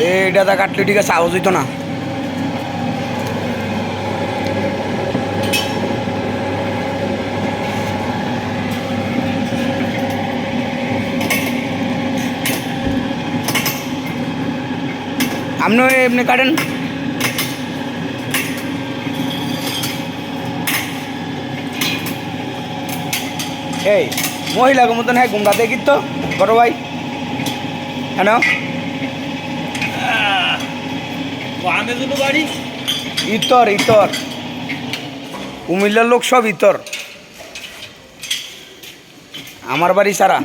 এইটা তা কাটলে ঠিক আছে, আওয়াজ হইতো না। আপনিও এমনি কাটেন। এই মহিলাকে মতন হ্যাঁ গুমরা দেখি তো বড় ভাই, হ্যাঁ বাড়ি ইতর ইতর কুমিল্লার লোক সব ইতর, আমার বাড়ি সারা।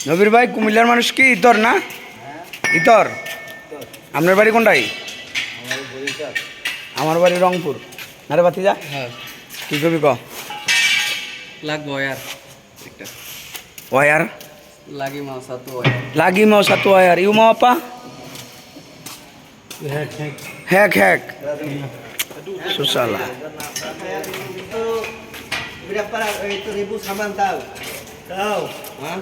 নবীর ভাই কুমিল্লার মানুষ কি ইতর না? ইতর। আপনার বাড়ি কোনটাই? আমার বাড়ি রংপুর। আরে বাতি যা, হ্যাঁ কি করবি ক? লাগবো ওয়ার একটা, ওয়ার লাগি মাও সাতো war, lagi mau satu wayar, iu mau apa? Hack hack, susah lah. Berapa itu ribu saman tahu? Tahu? Hah?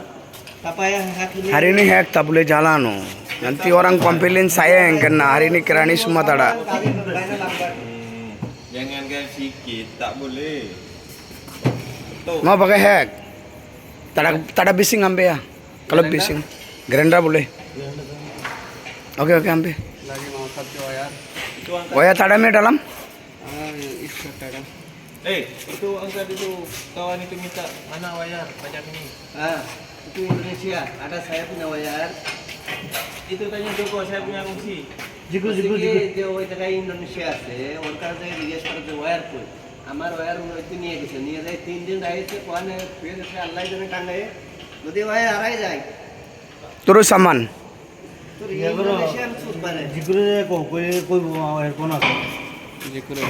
Apa ya hak ini? Hari ini hack tak boleh jalan, oh. Nanti orang komplain saya yang kena. Hari ini kirani semua tak ada. Jangan kan sikit, tak boleh. Mau pakai hack? Tak ada bising ambil ya. Kalau bising, gerenda boleh. Oke oke ambil. লাগি মাও সাতো ওয়ার, Wayar tak ada me dalam? আর ইসা টাকা Itu angkat itu kawan itu minta mana wayar banyak ini. Ah, itu Indonesia. Ada saya punya wayar. Itu tanya Joko, saya punya fungsi. যে ওই জায়গায় ইন্দোনেশিয়া আছে ওর কাছে জিজ্ঞেস করে যে ওয়্যার কই, আমার ওয়্যার উন্নতি নিয়ে গেছে, নিয়ে যায় 3 দিন রাইছে কোয়ানে ফের এসে আল্লাহ জানে টাঙ্গায় যদি ওয়্যার হারাই যায় Terus saman. তো ইন্দোনেশিয়ান সুদ পারে যে করে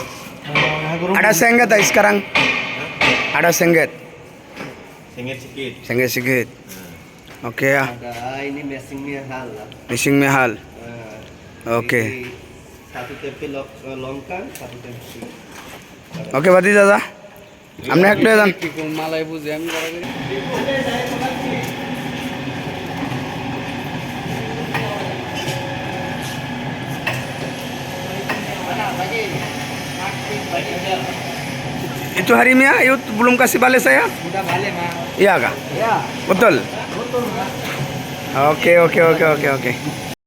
Ada sengget tak sekarang? Ada sengget, Sengit sikit. sengget sikit. Oke ya, ada ini mesinnya hal lah. missing mahal. Oke. Ini satu tempe longkang, satu tempe Oke berarti dadah. Amne hack le dan. কি কোন মালাই বুঝে আমি করা করি। Itu hari Mia, Yud belum kasih balik saya? udah balik mah. Iya kah? Ya, Betul? betul mah. Oke oke oke oke oke.